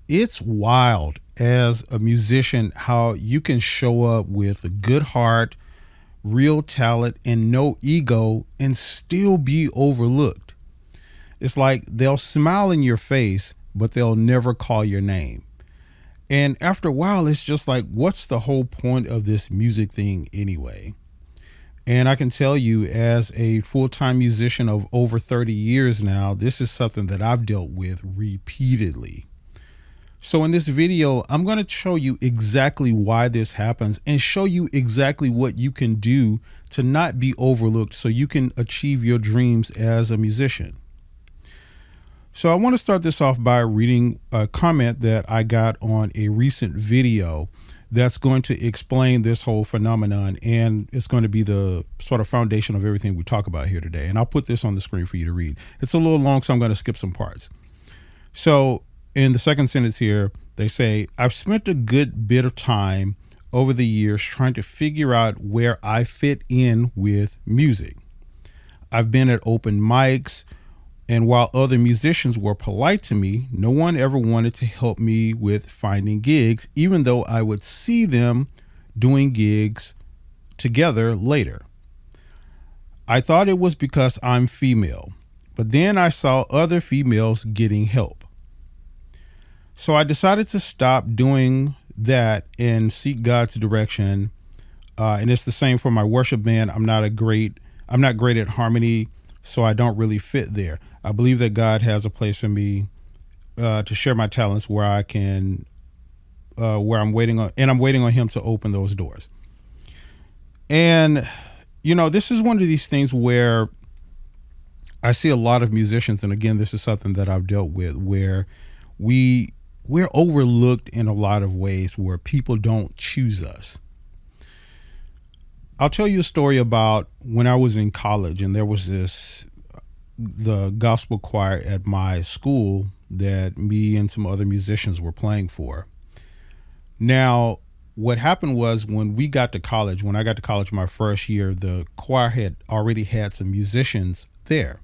It's wild as a musician how you can show up with a good heart, real talent, and no ego and still be overlooked. It's like they'll smile in your face, but they'll never call your name. And after a while, it's just like, what's the whole point of this music thing anyway? And I can tell you, as a full time musician of over 30 years now, this is something that I've dealt with repeatedly. So in this video, I'm going to show you exactly why this happens and show you exactly what you can do to not be overlooked so you can achieve your dreams as a musician. So I want to start this off by reading a comment that I got on a recent video that's going to explain this whole phenomenon, and it's going to be the sort of foundation of everything we talk about here today. And I'll put this on the screen for you to read. It's a little long, so I'm going to skip some parts. So in the second sentence here, they say, I've spent a good bit of time over the years trying to figure out where I fit in with music. I've been at open mics, and while other musicians were polite to me, no one ever wanted to help me with finding gigs, even though I would see them doing gigs together later. I thought it was because I'm female, but then I saw other females getting help. So I decided to stop doing that and seek God's direction. And it's the same for my worship band. I'm not great at harmony, so I don't really fit there. I believe that God has a place for me to share my talents where I can, where I'm waiting on, and I'm waiting on Him to open those doors. And, this is one of these things where I see a lot of musicians, and again, this is something that I've dealt with, where we're overlooked in a lot of ways where people don't choose us. I'll tell you a story about when I was in college, and there was the gospel choir at my school that me and some other musicians were playing for. Now, what happened was when I got to college my first year, the choir had already had some musicians there,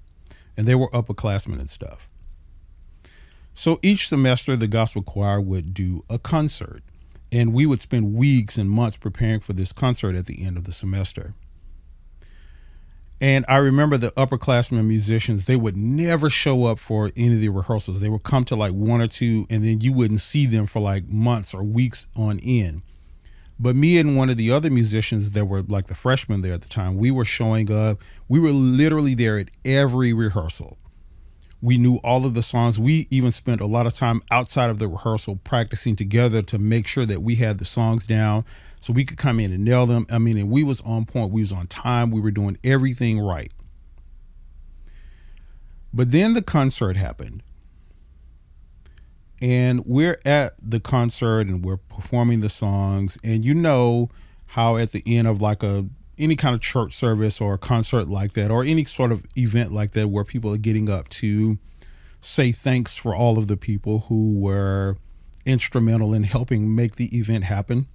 and they were upperclassmen and stuff. So each semester, the gospel choir would do a concert, and we would spend weeks and months preparing for this concert at the end of the semester. And I remember the upperclassmen musicians, they would never show up for any of the rehearsals. They would come to like one or two, and then you wouldn't see them for like months or weeks on end. But me and one of the other musicians that were like the freshmen there at the time, we were showing up. We were literally there at every rehearsal. We knew all of the songs. We even spent a lot of time outside of the rehearsal practicing together to make sure that we had the songs down so we could come in and nail them. I mean, and we was on point. We was on time. We were doing everything right. But then the concert happened. And we're at the concert and we're performing the songs. And you know how at the end of like any kind of church service or a concert like that, or any sort of event like that where people are getting up to say thanks for all of the people who were instrumental in helping make the event happen.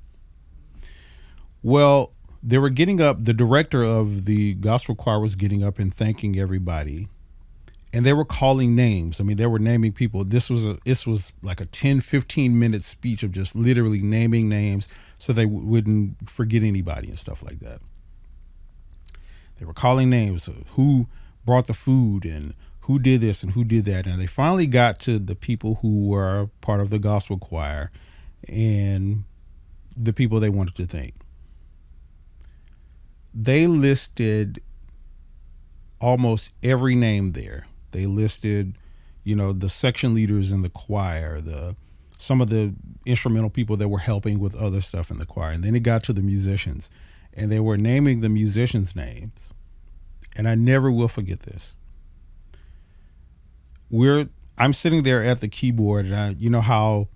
Well, they were getting up, the director of the gospel choir was getting up and thanking everybody. And they were calling names. I mean, they were naming people. This was like a 10, 15-minute speech of just literally naming names so they wouldn't forget anybody and stuff like that. They were calling names of who brought the food and who did this and who did that. And they finally got to the people who were part of the gospel choir and the people they wanted to thank. They listed almost every name there. They listed, the section leaders in the choir, some of the instrumental people that were helping with other stuff in the choir. And then it got to the musicians. And they were naming the musicians' names. And I never will forget this. I'm sitting there at the keyboard, and you know how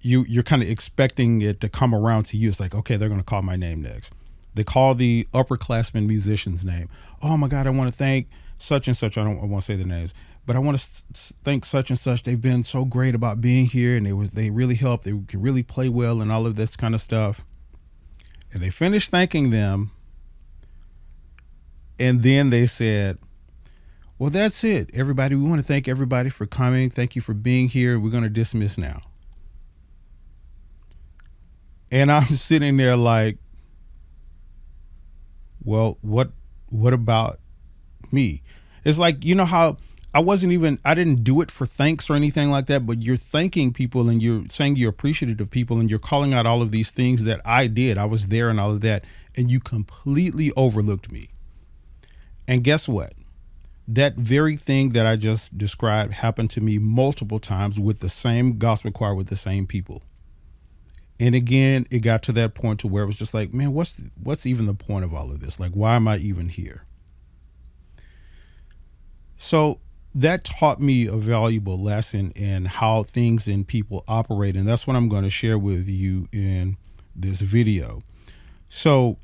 you're kind of expecting it to come around to you. It's like, okay, they're going to call my name next. They call the upperclassman musician's name. Oh my God, I want to thank such and such. I want to say the names, but I want to thank such and such. They've been so great about being here, and they really helped. They can really play well and all of this kind of stuff. And they finished thanking them. And then they said, well, that's it, everybody. We want to thank everybody for coming. Thank you for being here. We're going to dismiss now. And I'm sitting there like, well, what about me? It's like, you know how I didn't do it for thanks or anything like that, but you're thanking people and you're saying you're appreciative of people and you're calling out all of these things that I did. I was there and all of that. And you completely overlooked me. And guess what? That very thing that I just described happened to me multiple times with the same gospel choir with the same people. And again, it got to that point to where it was just like, man, what's even the point of all of this? Like, why am I even here? So that taught me a valuable lesson in how things and people operate. And that's what I'm going to share with you in this video. So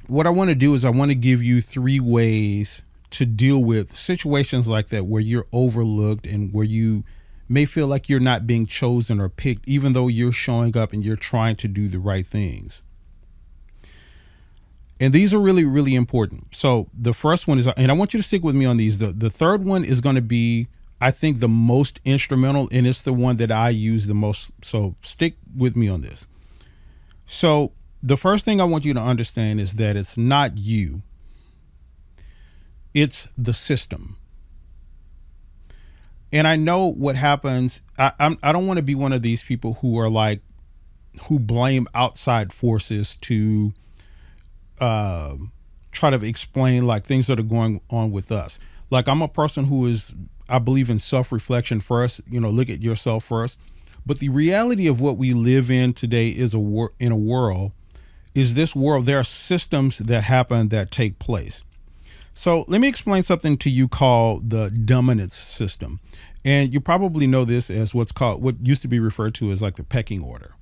what I want to do is I want to give you 3 ways to deal with situations like that where you're overlooked and where you may feel like you're not being chosen or picked, even though you're showing up and you're trying to do the right things. And these are really, really important. So the first one is, and I want you to stick with me on these. The third one is going to be, I think, the most instrumental, and it's the one that I use the most. So stick with me on this. So the first thing I want you to understand is that it's not you. It's the system. And I know what happens. I don't want to be one of these people who blame outside forces to try to explain like things that are going on with us. Like, I'm a person I believe in self-reflection first, look at yourself first. But the reality of what we live in today is this world, there are systems that happen that take place. So let me explain something to you called the dominance system. And you probably know this as what used to be referred to as like the pecking order.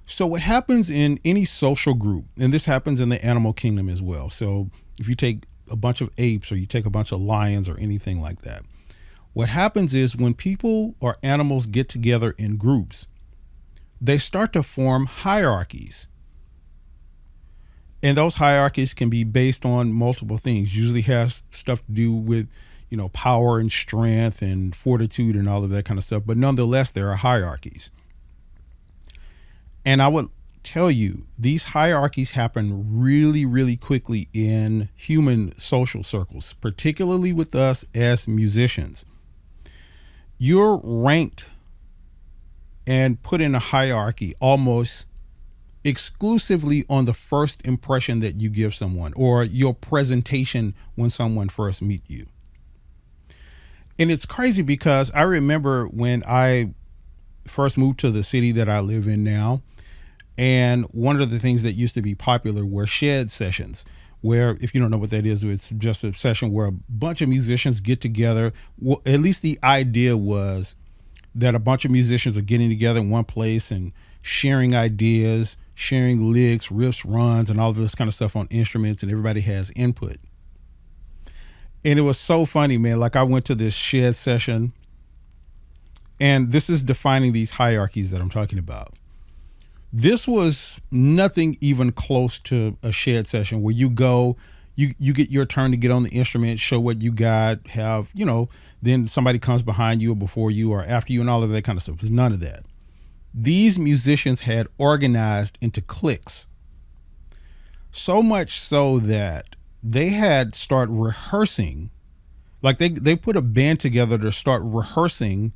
So what happens in any social group, and this happens in the animal kingdom as well. So if you take a bunch of apes or you take a bunch of lions or anything like that, what happens is when people or animals get together in groups, they start to form hierarchies. And those hierarchies can be based on multiple things. Usually has stuff to do with, power and strength and fortitude and all of that kind of stuff. But nonetheless, there are hierarchies. And I would tell you, these hierarchies happen really, really quickly in human social circles, particularly with us as musicians. You're ranked and put in a hierarchy almost exclusively on the first impression that you give someone or your presentation when someone first meets you. And it's crazy because I remember when I first moved to the city that I live in now, and one of the things that used to be popular were shed sessions, where, if you don't know what that is, it's just a session where a bunch of musicians get together. Well, at least the idea was that a bunch of musicians are getting together in one place and sharing ideas, sharing licks, riffs, runs, and all of this kind of stuff on instruments, and everybody has input. And it was so funny, man. Like, I went to this shed session, and this is defining these hierarchies that I'm talking about. This was nothing even close to a shed session where you go, you get your turn to get on the instrument, show what you got, have, then somebody comes behind you or before you or after you and all of that kind of stuff. It was none of that. These musicians had organized into cliques, so much so that they had started rehearsing. Like, they put a band together to start rehearsing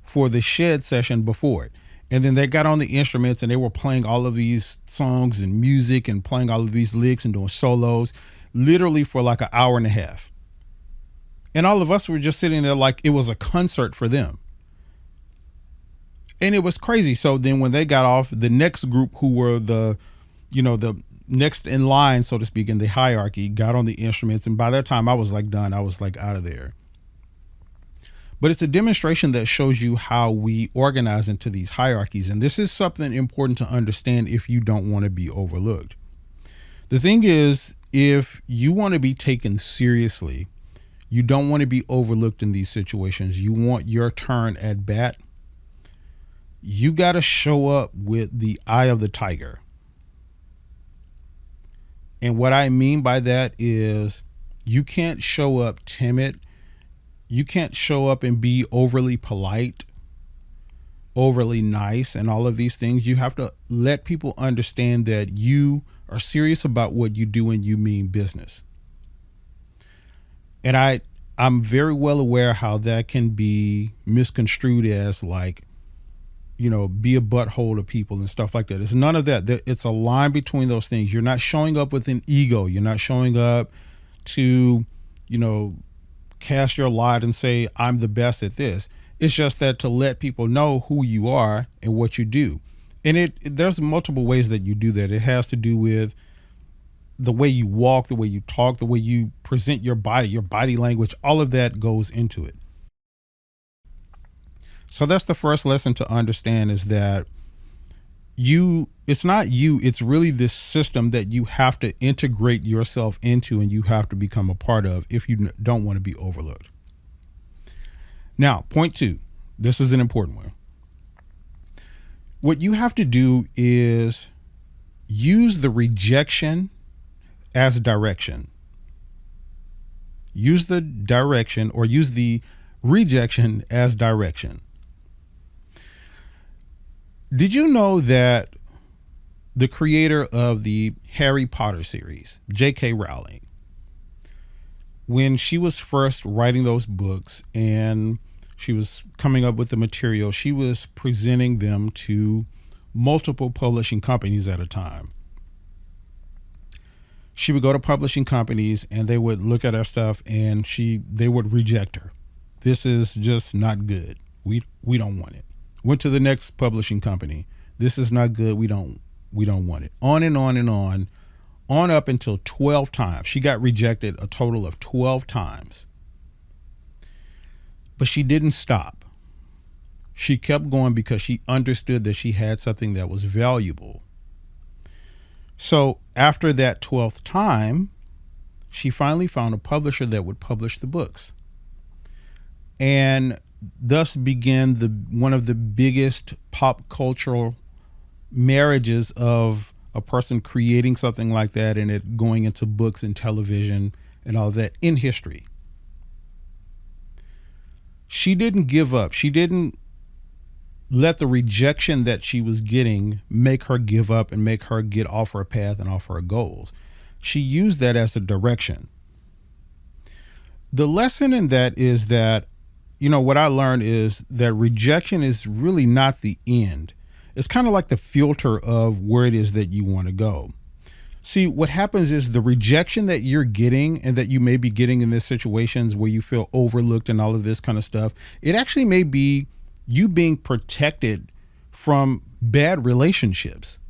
for the shed session before it. And then they got on the instruments and they were playing all of these songs and music and playing all of these licks and doing solos literally for like an hour and a half. And all of us were just sitting there like it was a concert for them. And it was crazy. So then when they got off, the next group, who were the next in line, so to speak, in the hierarchy, got on the instruments. And by that time I was like done. I was like out of there. But it's a demonstration that shows you how we organize into these hierarchies. And this is something important to understand if you don't want to be overlooked. The thing is, if you want to be taken seriously, you don't want to be overlooked in these situations. You want your turn at bat. You got to show up with the eye of the tiger. And what I mean by that is you can't show up timid. You can't show up and be overly polite. overly nice and all of these things. You have to let people understand that you are serious about what you do and you mean business. And I'm very well aware how that can be misconstrued as like, be a butthole to people and stuff like that. It's none of that. It's a line between those things. You're not showing up with an ego. You're not showing up to, cast your lot and say, I'm the best at this. It's just that to let people know who you are and what you do. And there's multiple ways that you do that. It has to do with the way you walk, the way you talk, the way you present your body language, all of that goes into it. So that's the first lesson to understand, is that it's not you, it's really this system that you have to integrate yourself into and you have to become a part of if you don't want to be overlooked. Now, point 2, this is an important one. What you have to do is use the rejection as direction. Use the direction, or use the rejection as direction. Did you know that the creator of the Harry Potter series, J.K. Rowling, when she was first writing those books and she was coming up with the material, she was presenting them to multiple publishing companies at a time. She would go to publishing companies and they would look at her stuff and they would reject her. This is just not good. We don't want it. Went to the next publishing company. This is not good. We don't want it. On and on and on up until 12 times. She got rejected a total of 12 times. But she didn't stop. She kept going because she understood that she had something that was valuable. So after that 12th time, she finally found a publisher that would publish the books. And thus began one of the biggest pop cultural marriages of a person creating something like that and it going into books and television and all that in history. She didn't give up. She didn't let the rejection that she was getting make her give up and make her get off her path and off her goals. She used that as a direction. The lesson in that is that, what I learned is that rejection is really not the end. It's kind of like the filter of where it is that you want to go. See, what happens is the rejection that you're getting and that you may be getting in these situations where you feel overlooked and all of this kind of stuff, it actually may be you being protected from bad relationships.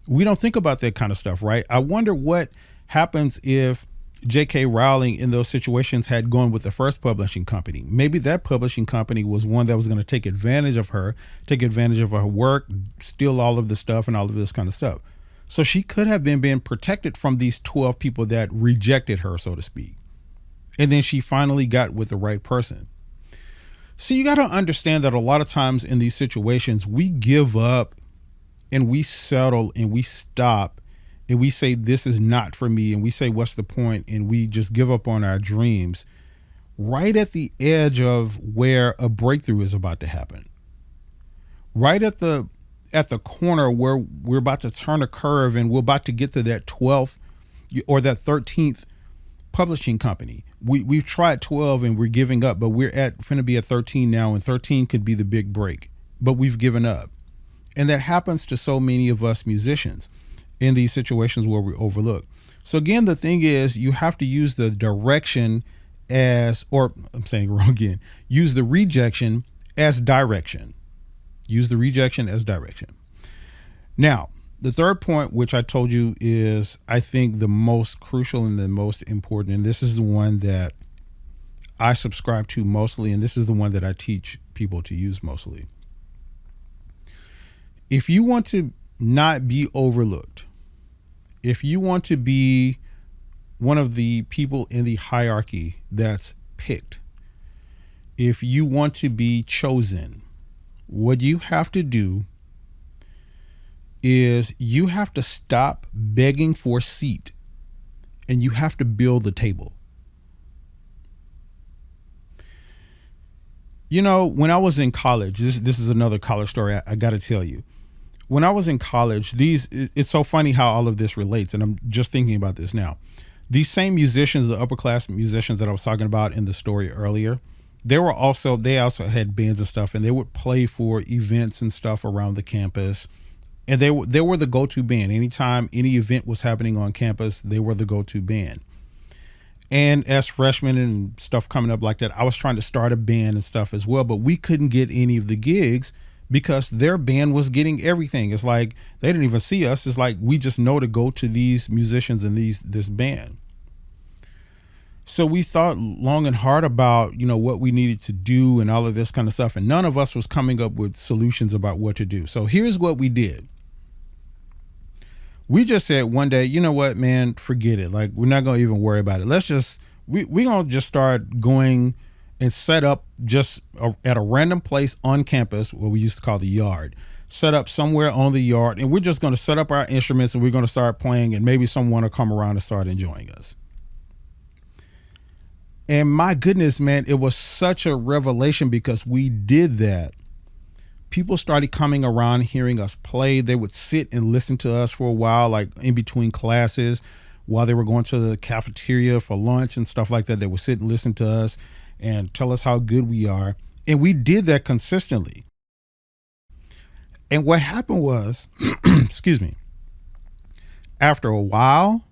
We don't think about that kind of stuff, right? I wonder what happens if J.K. Rowling in those situations had gone with the first publishing company. Maybe that publishing company was one that was going to take advantage of her work, steal all of the stuff and all of this kind of stuff. So she could have been being protected from these 12 people that rejected her, so to speak. And then she finally got with the right person. So you got to understand that a lot of times in these situations, we give up and we settle and we stop and we say, this is not for me. And we say, what's the point? And we just give up on our dreams right at the edge of where a breakthrough is about to happen. Right at the corner where we're about to turn a curve and we're about to get to that 12th or that 13th publishing company. We've tried 12 and we're giving up, but we're finna be at 13 now, and 13 could be the big break, but we've given up. And that happens to so many of us musicians in these situations where we overlook. So again, the thing is, you have to use the direction use the rejection as direction. Use the rejection as direction. Now, the third point, which I told you is, I think, the most crucial and the most important, and this is the one that I subscribe to mostly, and this is the one that I teach people to use mostly. If you want to not be overlooked, if you want to be one of the people in the hierarchy that's picked, if you want to be chosen, what you have to do is you have to stop begging for a seat and you have to build the table. When I was in college, this is another college story I got to tell you. When I was in college, it's so funny how all of this relates, and I'm just thinking about this now. These same musicians, the upper class musicians that I was talking about in the story earlier, they also had bands and stuff, and they would play for events and stuff around the campus. And they were the go-to band. Anytime any event was happening on campus, they were the go-to band. And as freshmen and stuff coming up like that, I was trying to start a band and stuff as well, but we couldn't get any of the gigs because their band was getting everything. It's like they didn't even see us. It's like we just know to go to these musicians and this band. So we thought long and hard about, what we needed to do and all of this kind of stuff. And none of us was coming up with solutions about what to do. So here's what we did. We just said one day, you know what, man, forget it. Like, we're not going to even worry about it. We're going to just start going and set up just at a random place on campus, what we used to call the yard, set up somewhere on the yard. And we're just going to set up our instruments and we're going to start playing, and maybe someone will come around and start enjoying us. And my goodness, man, it was such a revelation because we did that. People started coming around, hearing us play. They would sit and listen to us for a while, like in between classes, while they were going to the cafeteria for lunch and stuff like that. They would sit and listen to us and tell us how good we are. And we did that consistently. And what happened was, excuse me, after a while,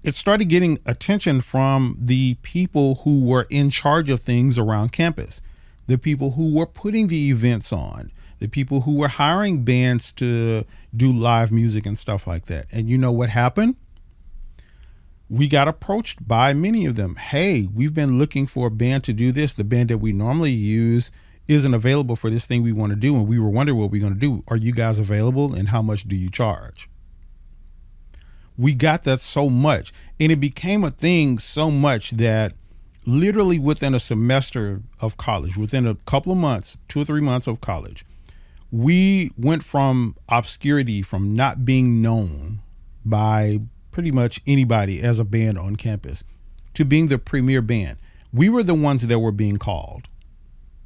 it started getting attention from the people who were in charge of things around campus. The people who were putting the events on, the people who were hiring bands to do live music and stuff like that. And you know what happened? We got approached by many of them. Hey, we've been looking for a band to do this. The band that we normally use isn't available for this thing we want to do. And we were wondering what we're going to do. Are you guys available? And how much do you charge? We got that so much. And it became a thing so much that literally within a semester of college, within a couple of months, 2 or 3 months of college, we went from obscurity, from not being known by pretty much anybody as a band on campus, to being the premier band. We were the ones that were being called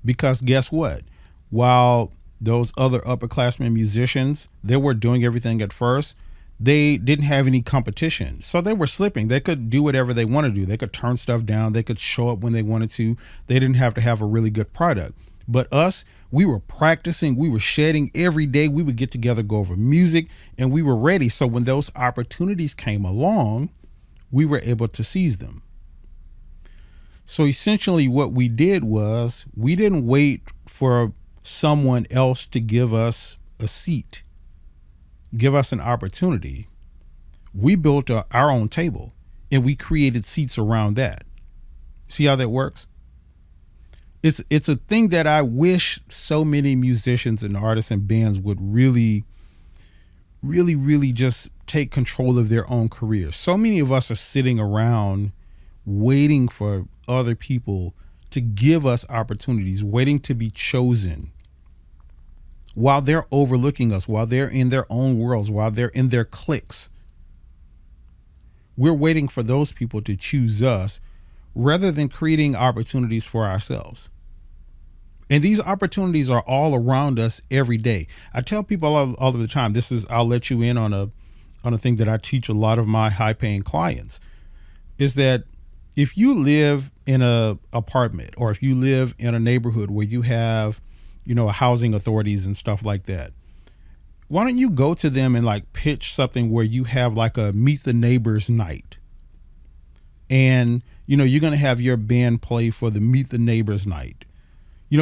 because guess what? While those other upperclassmen musicians, they were doing everything at first, they didn't have any competition. So they were slipping. They could do whatever they want to do. They could turn stuff down. They could show up when they wanted to. They didn't have to have a really good product. But us, we were practicing. We were shedding every day. We would get together, go over music, and we were ready. So when those opportunities came along, we were able to seize them. So essentially what we did was we didn't wait for someone else to give us a seat, give us an opportunity. We built our own table and we created seats around that. See how that works? It's a thing that I wish so many musicians and artists and bands would really just take control of their own careers. So many of us are sitting around waiting for other people to give us opportunities, waiting to be chosen, while they're overlooking us, while they're in their own worlds, while they're in their cliques. We're waiting for those people to choose us rather than creating opportunities for ourselves. And these opportunities are all around us every day. I tell people all of the time, I'll let you in on a thing that I teach a lot of my high paying clients, is that if you live in a apartment or if you live in a neighborhood where you have housing authorities and stuff like that, why don't you go to them and like pitch something where you have like a meet the neighbors night, and you're going to have your band play for the meet the neighbors night.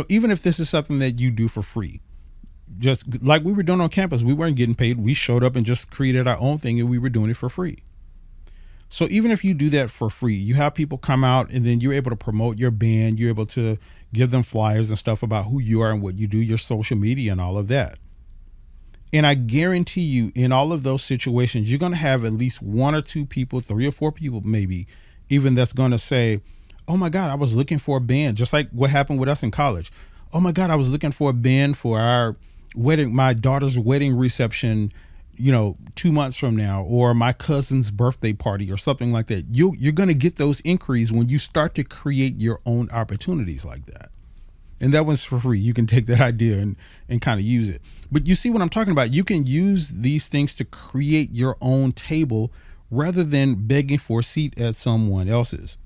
Even if this is something that you do for free, just like we were doing on campus, we weren't getting paid. We showed up and just created our own thing and we were doing it for free. So even if you do that for free, you have people come out and then you're able to promote your band. You're able to give them flyers and stuff about who you are and what you do, your social media and all of that. And I guarantee you in all of those situations, you're going to have at least 1 or 2 people, 3 or 4 people, maybe even, that's going to say, oh my God, I was looking for a band, just like what happened with us in college. Oh my God, I was looking for a band for our wedding, my daughter's wedding reception, 2 months from now, or my cousin's birthday party or something like that. You're going to get those inquiries when you start to create your own opportunities like that. And that one's for free. You can take that idea and kind of use it. But you see what I'm talking about? You can use these things to create your own table rather than begging for a seat at someone else's.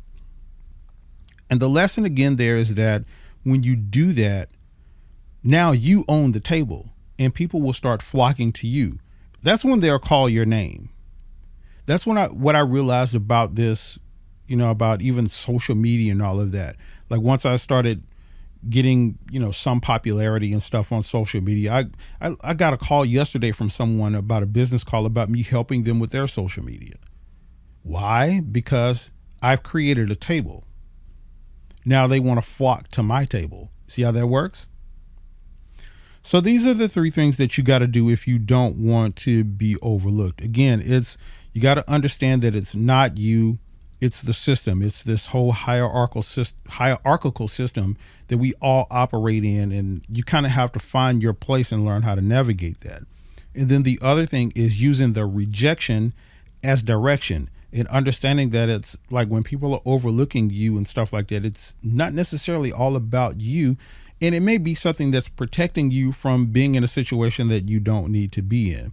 And the lesson again there is that when you do that, now you own the table and people will start flocking to you. That's when they'll call your name. That's what I realized about this, about even social media and all of that. Like once I started getting, some popularity and stuff on social media, I got a call yesterday from someone about a business call about me helping them with their social media. Why? Because I've created a table. Now they want to flock to my table. See how that works? So these are the three things that you got to do if you don't want to be overlooked. Again, you got to understand that it's not you, it's the system. It's this whole hierarchical system that we all operate in, and you kind of have to find your place and learn how to navigate that. And then the other thing is using the rejection as direction and understanding that it's like when people are overlooking you and stuff like that, it's not necessarily all about you. And it may be something that's protecting you from being in a situation that you don't need to be in.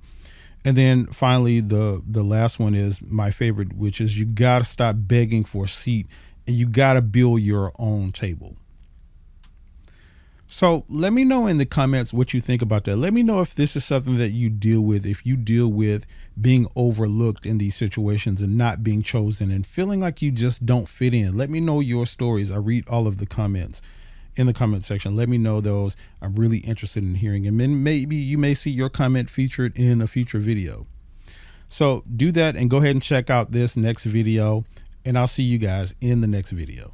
And then finally, the last one is my favorite, which is you got to stop begging for a seat and you got to build your own table. So let me know in the comments what you think about that. Let me know if this is something that you deal with, if you deal with being overlooked in these situations and not being chosen and feeling like you just don't fit in. Let me know your stories. I read all of the comments in the comment section. Let me know those. I'm really interested in hearing, and then maybe you may see your comment featured in a future video. So do that and go ahead and check out this next video, and I'll see you guys in the next video.